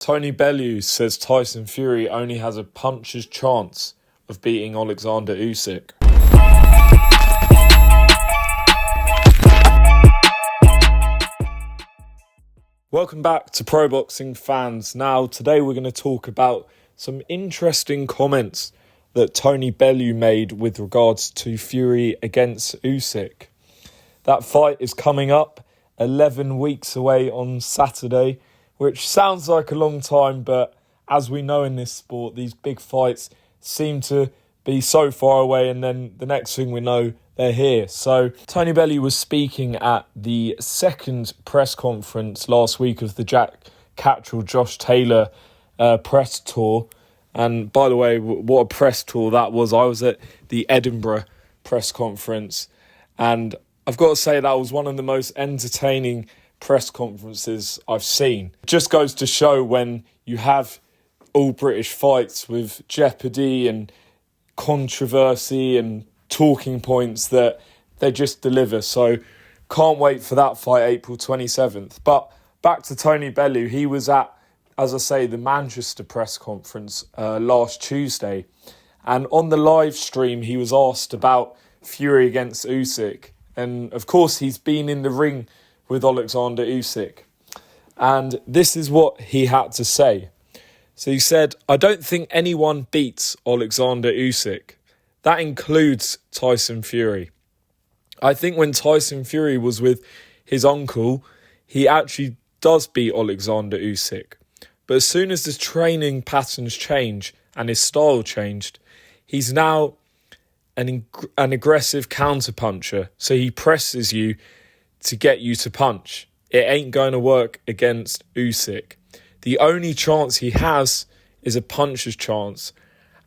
Tony Bellew says Tyson Fury only has a puncher's chance of beating Oleksandr Usyk. Welcome back to Pro Boxing Fans. Now, today we're going to talk about some interesting comments that Tony Bellew made with regards to Fury against Usyk. That fight is coming up 11 weeks away on Saturday, which sounds like a long time, but as we know in this sport, these big fights seem to be so far away, and then the next thing we know, they're here. So Tony Bellew was speaking at the second press conference last week of the Jack Catterall, Josh Taylor press tour. And by the way, what a press tour that was. I was at the Edinburgh press conference, and I've got to say that was one of the most entertaining press conferences I've seen. It just goes to show when you have all British fights with jeopardy and controversy and talking points that they just deliver. So can't wait for that fight, April 27th. But back to Tony Bellew. He was at, as I say, the Manchester press conference last Tuesday. And on the live stream, he was asked about Fury against Usyk. And of course, he's been in the ring with Oleksandr Usyk. And this is what he had to say. So he said, "I don't think anyone beats Oleksandr Usyk. That includes Tyson Fury. I think when Tyson Fury was with his uncle, he actually does beat Oleksandr Usyk. But as soon as the training patterns change and his style changed, he's now an aggressive counterpuncher. So he presses you to get you to punch. It ain't going to work against Usyk. The only chance he has is a puncher's chance,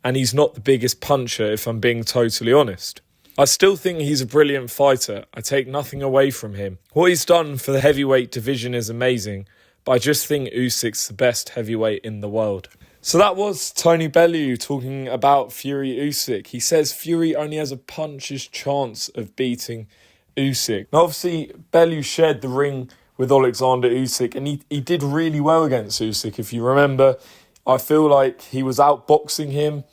and he's not the biggest puncher, if I'm being totally honest. I still think he's a brilliant fighter. I take nothing away from him. What he's done for the heavyweight division is amazing, but I just think Usyk's the best heavyweight in the world." So that was Tony Bellew talking about Fury Usyk. He says Fury only has a puncher's chance of beating Usyk. Now, obviously, Bellew shared the ring with Oleksandr Usyk, and he did really well against Usyk. If you remember, I feel like he was outboxing him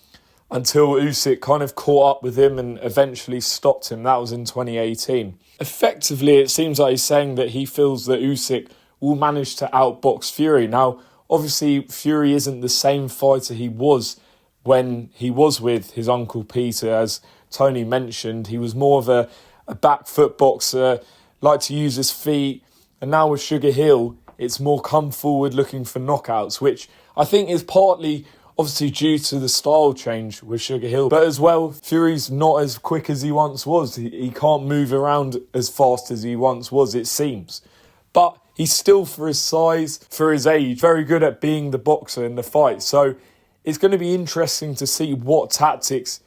until Usyk kind of caught up with him and eventually stopped him. That was in 2018. Effectively, it seems like he's saying that he feels that Usyk will manage to outbox Fury. Now, obviously, Fury isn't the same fighter he was when he was with his uncle Peter. As Tony mentioned, he was more of a back foot boxer, liked to use his feet. And now with Sugar Hill, it's more come forward looking for knockouts, which I think is partly obviously due to the style change with Sugar Hill. But as well, Fury's not as quick as he once was. He can't move around as fast as he once was, it seems. But he's still, for his size, for his age, very good at being the boxer in the fight. So it's going to be interesting to see what tactics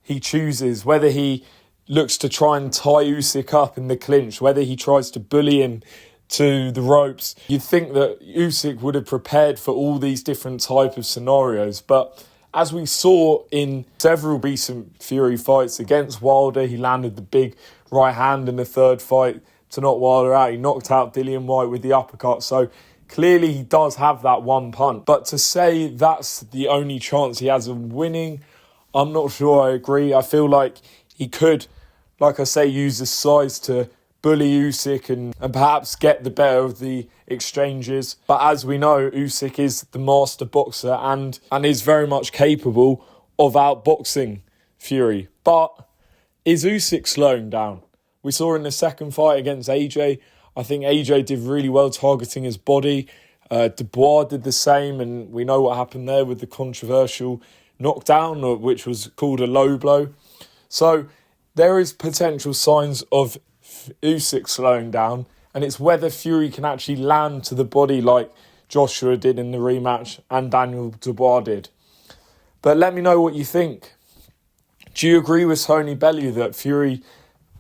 he chooses, whether he looks to try and tie Usyk up in the clinch, whether he tries to bully him to the ropes. You'd think that Usyk would have prepared for all these different type of scenarios, but as we saw in several recent Fury fights against Wilder, he landed the big right hand in the third fight to knock Wilder out. He knocked out Dillian Whyte with the uppercut, so clearly he does have that one punch. But to say that's the only chance he has of winning, I'm not sure I agree. I feel like he could, like I say, use his size to bully Usyk and perhaps get the better of the exchanges. But as we know, Usyk is the master boxer and is very much capable of outboxing Fury. But is Usyk slowing down? We saw in the second fight against AJ, I think AJ did really well targeting his body. Dubois did the same, and we know what happened there with the controversial knockdown, which was called a low blow. So there is potential signs of Usyk slowing down, and it's whether Fury can actually land to the body like Joshua did in the rematch and Daniel Dubois did. But let me know what you think. Do you agree with Tony Bellew that Fury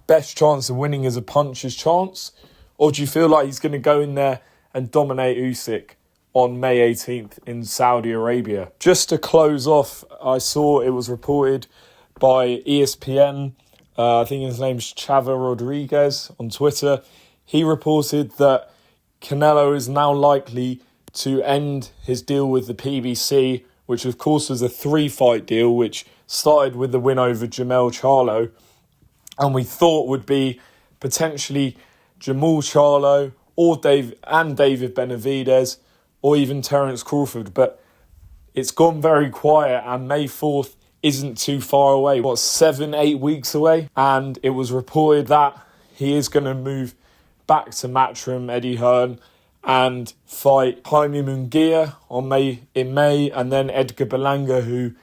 best chance of winning is a puncher's chance, or do you feel like he's going to go in there and dominate Usyk on May 18th in Saudi Arabia? Just to close off, I saw it was reported by ESPN, I think his name's Chava Rodriguez on Twitter. He reported that Canelo is now likely to end his deal with the PBC, which of course was a 3-fight deal, which started with the win over Jamel Charlo, and we thought would be potentially Jamal Charlo or David Benavidez, or even Terence Crawford. But it's gone very quiet, and May 4th isn't too far away. 7-8 weeks away? And it was reported that he is going to move back to Matchroom, Eddie Hearn, and fight Jaime Munguia in May, and then Edgar Berlanga, who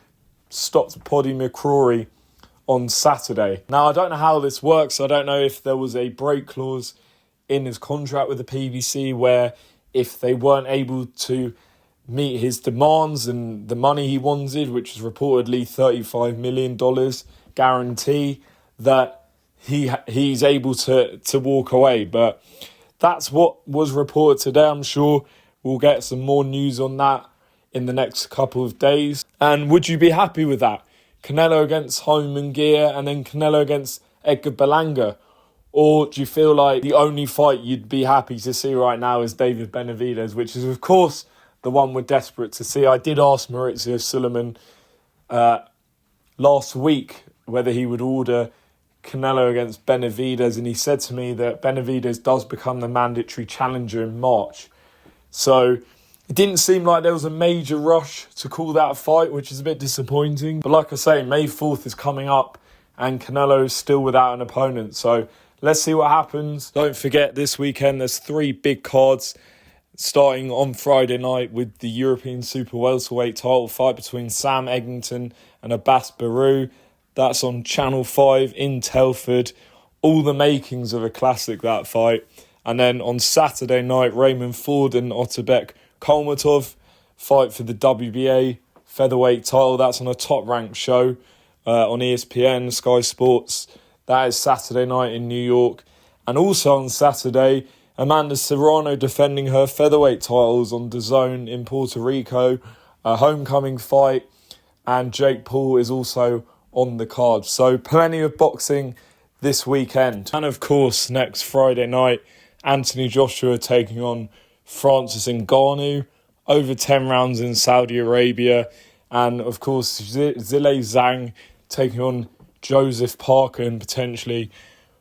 stopped Paddy McCrory on Saturday. Now, I don't know how this works. I don't know if there was a break clause in his contract with the PBC where if they weren't able to meet his demands and the money he wanted, which is reportedly $35 million guarantee, that he's able to walk away. But that's what was reported today. I'm sure we'll get some more news on that in the next couple of days. And would you be happy with that? Canelo against Jaime Munguia and then Canelo against Edgar Berlanga? Or do you feel like the only fight you'd be happy to see right now is David Benavidez, which is, of course, the one we're desperate to see? I did ask Maurizio Suleiman last week whether he would order Canelo against Benavidez, and he said to me that Benavidez does become the mandatory challenger in March. So it didn't seem like there was a major rush to call that a fight, which is a bit disappointing. But like I say, May 4th is coming up and Canelo is still without an opponent. So let's see what happens. Don't forget, this weekend there's 3 big cards starting on Friday night with the European Super Welterweight title fight between Sam Eggington and Abbas Baru. That's on Channel 5 in Telford. All the makings of a classic, that fight. And then on Saturday night, Raymond Ford and Otabek Kolmatov fight for the WBA featherweight title. That's on a top-ranked show on ESPN, Sky Sports. That is Saturday night in New York. And also on Saturday, Amanda Serrano defending her featherweight titles on DAZN in Puerto Rico. A homecoming fight. And Jake Paul is also on the card. So plenty of boxing this weekend. And of course, next Friday night, Anthony Joshua taking on Francis Ngannou. Over 10 rounds in Saudi Arabia. And of course, Zhilei Zhang taking on Joseph Parker in potentially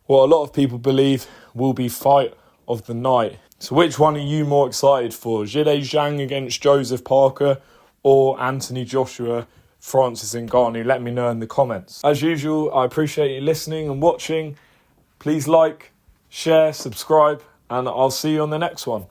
what a lot of people believe will be fight of the night. So which one are you more excited for? Zhilei Zhang against Joseph Parker or Anthony Joshua, Francis Ngannou? Let me know in the comments. As usual, I appreciate you listening and watching. Please like, share, subscribe, and I'll see you on the next one.